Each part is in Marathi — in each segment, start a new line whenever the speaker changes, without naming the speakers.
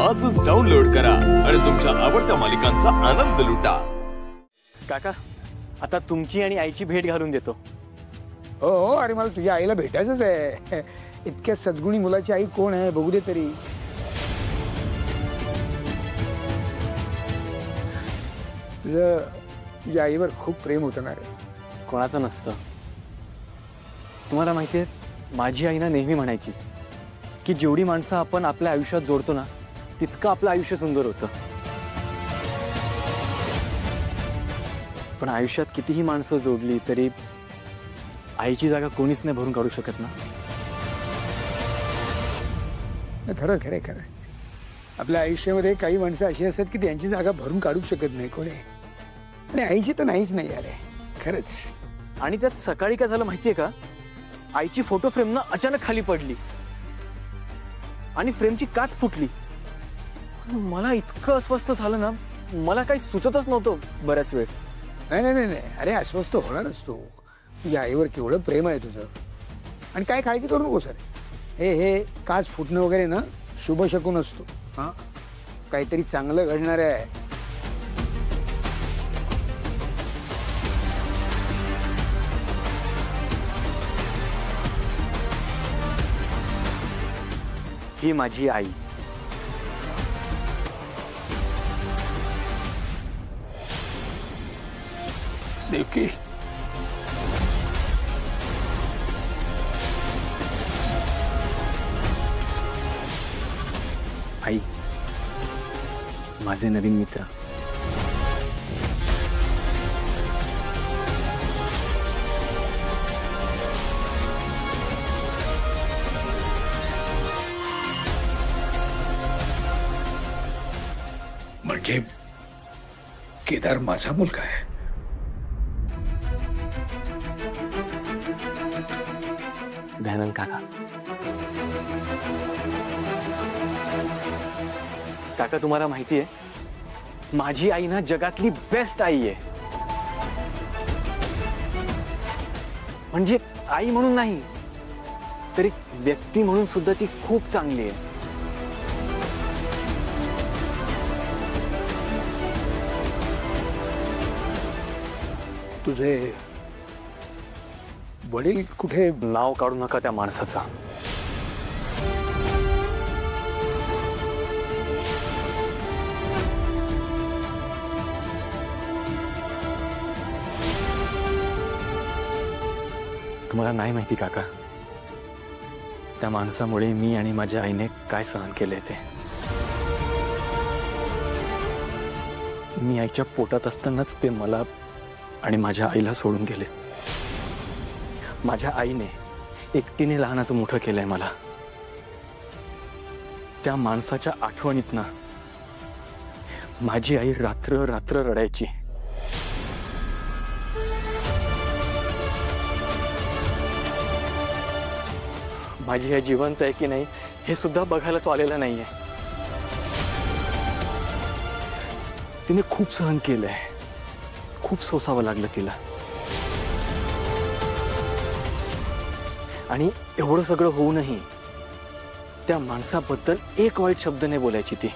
आजच डाउनलोड करा आणि तुमच्या आवडत्या मालिकांचा आनंद लुटा।
काका, आता तुमची आणि आईची भेट घालून देतो।
हो हो, अरे मला तुझ्या आईला भेटायचंच आहे। इतक्या सद्गुणी मुलाची आई कोण आहे बघू दे तरी। तुझ्या आईवर खूप प्रेम होतं ना रे?
कोणाचं नसतं। तुम्हाला माहिती आहे, माझी आई ना नेहमी म्हणायची की जेवढी माणसं आपण आपल्या आयुष्यात जोडतो ना, तितकं आपलं आयुष्य सुंदर होतं। पण आयुष्यात कितीही माणसं जोडली तरी आईची जागा कोणीच नाही भरून काढू शकत ना।
खरं खरं खरं, आपल्या आयुष्यामध्ये काही माणसं अशी असतात की त्यांची जागा भरून काढू शकत नाही कोणी, आणि आईची तर नाहीच नाही यार, खरंच।
आणि त्यात सकाळी काय झालं माहितीये का, आईची फोटो फ्रेम ना अचानक खाली पडली आणि फ्रेमची काच फुटली। मला इतकं अस्वस्थ झालं ना, मला काही सुचतच नव्हतं बऱ्याच वेळ।
नाही नाही नाही नाही, अरे अस्वस्थ होणारच तू। तुझ्या आईवर केवढं प्रेम आहे तुझं, आणि काय काळजी करू नको सर। हे काच फुटणं वगैरे ना शुभ शकून असतो। हां, काहीतरी चांगलं घडणार आहे।
ही माझी आई।
देवकी,
आई, माझे नवीन मित्र।
म्हणजे केदार माझा मुलगा आहे?
दयानंद काका, काका तुम्हाला माहिती आहे, माझी आई ना जगातली बेस्ट आई आहे। म्हणजे आई म्हणून नाही, तरी व्यक्ती म्हणून सुद्धा ती खूप चांगली आहे।
तुझे वडील कुठे?
नाव काढू नका त्या माणसाचा। तुम्हाला नाही माहिती काका, त्या माणसामुळे मी आणि माझ्या आईने काय सहन केले ते। मी आईच्या पोटात असतानाच ते मला आणि माझ्या आईला सोडून गेले। माझ्या आईने एकटीने लहानाचं मोठं केलंय मला। त्या माणसाच्या आठवणीत ना माझी आई रात्र रात्र रडायची। माझी आई जिवंत आहे की नाही हे सुद्धा बघायला तो आलेला नाहीये। तिने खूप सहन केलंय, खूप सोसावं लागलं तिला। आणि एवढं सगळं होऊनही त्या माणसाबद्दल एक वाईट शब्द नाही बोलायची ती।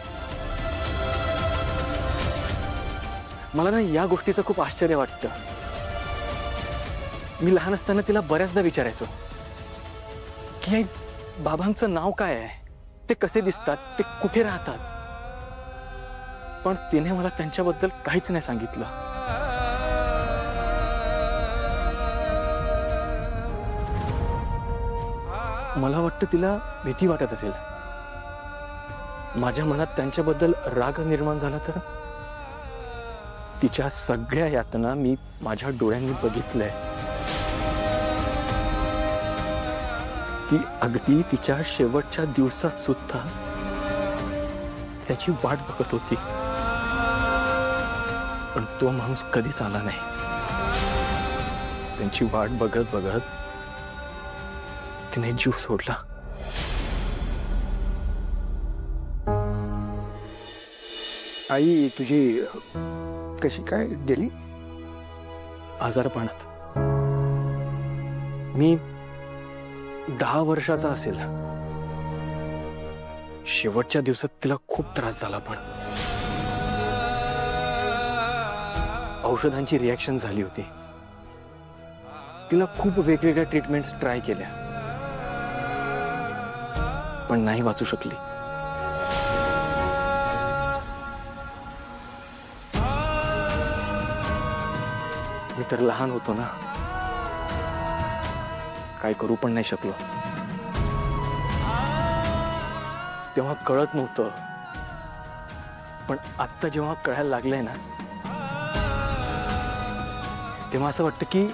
मला ना या गोष्टीचं खूप आश्चर्य वाटतं। मी लहान असताना तिला बऱ्याचदा विचारायचो की आई, बाबांचं नाव काय आहे, ते कसे दिसतात, ते कुठे राहतात, पण तिने मला त्यांच्याबद्दल काहीच नाही सांगितलं। मला वाटतं तिला भीती वाटत असेल। माझ्या मनात त्यांच्याबद्दल राग निर्माण झाला तर तिच्या सगळ्या यातना मी माझ्या डोळ्यांनी बघितलंय। ती अगदी तिच्या शेवटच्या दिवसात सुद्धा त्याची वाट बघत होती, पण तो माणूस कधीच आला नाही। त्यांची वाट बघत बघत तिने जीव सोडला।
आई तुझी कशी काय गेली?
आजारपणात। मी 10 वर्षाचा असेल, शेवटच्या दिवसात तिला खूप त्रास झाला, पण औषधांची रिॲक्शन झाली होती. तिला खूप वेगवेगळ्या ट्रीटमेंट्स ट्राय केल्या, पण नाही वाचू शकली. मी तर लहान होतो ना, काय करू पण नाही शकलो. तेव्हा कळत नव्हतं, पण आत्ता जेव्हा कळायला लागलंय ना, तेव्हा असं वाटतं की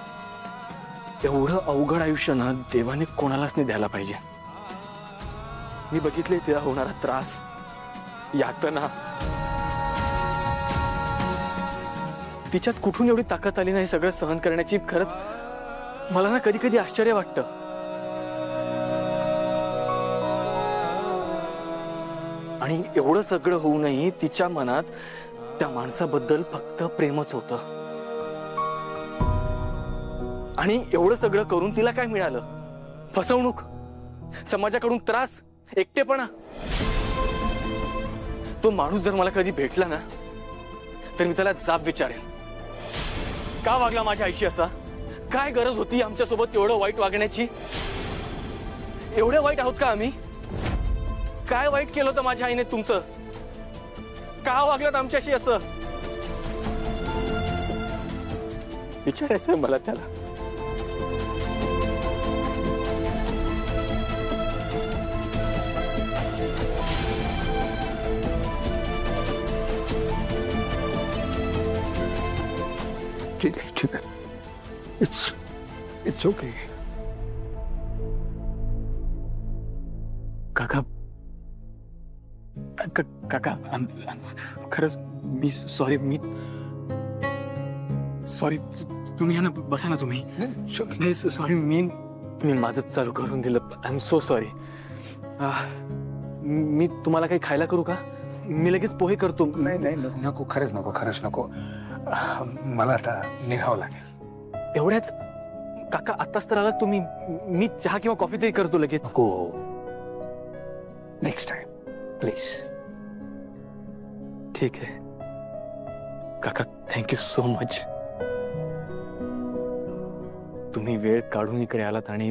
एवढं अवघड आयुष्य ना देवाने कोणालाच नाही द्यायला पाहिजे. मी बघितले तिला होणारा त्रास, यातना. तिच्यात कुठून एवढी ताकद आली नाही सगळं सहन करण्याची. खरंच मला ना कधी कधी आश्चर्य वाटतं. आणि एवढं सगळं होऊनही तिच्या मनात त्या माणसाबद्दल फक्त प्रेमच होतं. आणि एवढं सगळं करून तिला काय मिळालं? फसवणूक, समाजाकडून त्रास, एकटेपणा. तो माणूस जर मला कधी भेटला ना, तर मी त्याला जाब विचारेन, का वागला माझ्या आईशी असा? काय गरज होती आमच्यासोबत एवढं वाईट वागण्याची? एवढे वाईट आहोत का आम्ही? काय वाईट केलं होतं माझ्या आईने तुमचं? का वागलात आमच्याशी असं? विचारायचंय मला त्याला.
ठीक आहे. It's okay.
काका, काका, खरंच मी सॉरी. सॉरी. तुम्ही या ना, बसा ना तुम्ही. नाही सॉरी, मी माझंच चालू करून दिलं. I am so sorry. मी तुम्हाला काही खायला करू का? मी लगेच पोहे करतो.
नाही नको, खरंच नको. मला आता निघावं लागेल.
एवढ्यात? काका आत्ताच तर आला तुम्ही. मी चहा किंवा कॉफी तरी करतो लगेच.
नको, नेक्स्ट टाइम प्लीज.
ठीक आहे काका, थँक्यू सो मच. तुम्ही वेळ काढून इकडे आलात आणि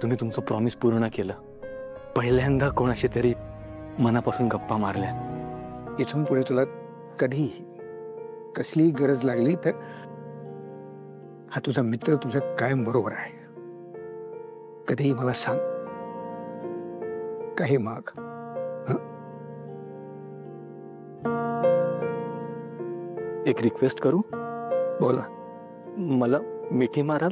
तुम्ही तुमचं प्रॉमिस पूर्ण केलं. पहिल्यांदा कोणाशी तरी मनापासून गप्पा मारल्या.
इथून पुढे तुला कधी कसली गरज लागली तर हा तुझा मित्र तुझ्या कायम बरोबर आहे. कधीही मला सांग, काही माग.
एक रिक्वेस्ट करू?
बोला.
मला मिठी माराल?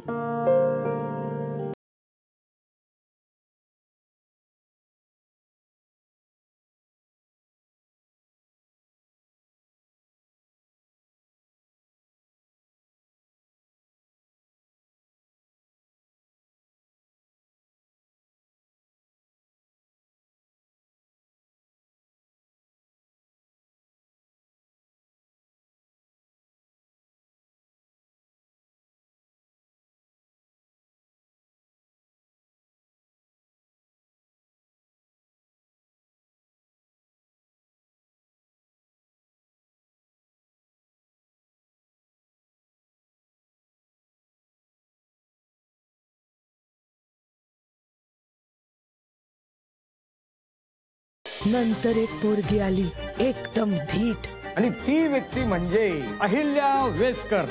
नंतर एक पोरगी आली, एकदम धीट.
आणि ती व्यक्ती म्हणजे अहिल्या वेसकर.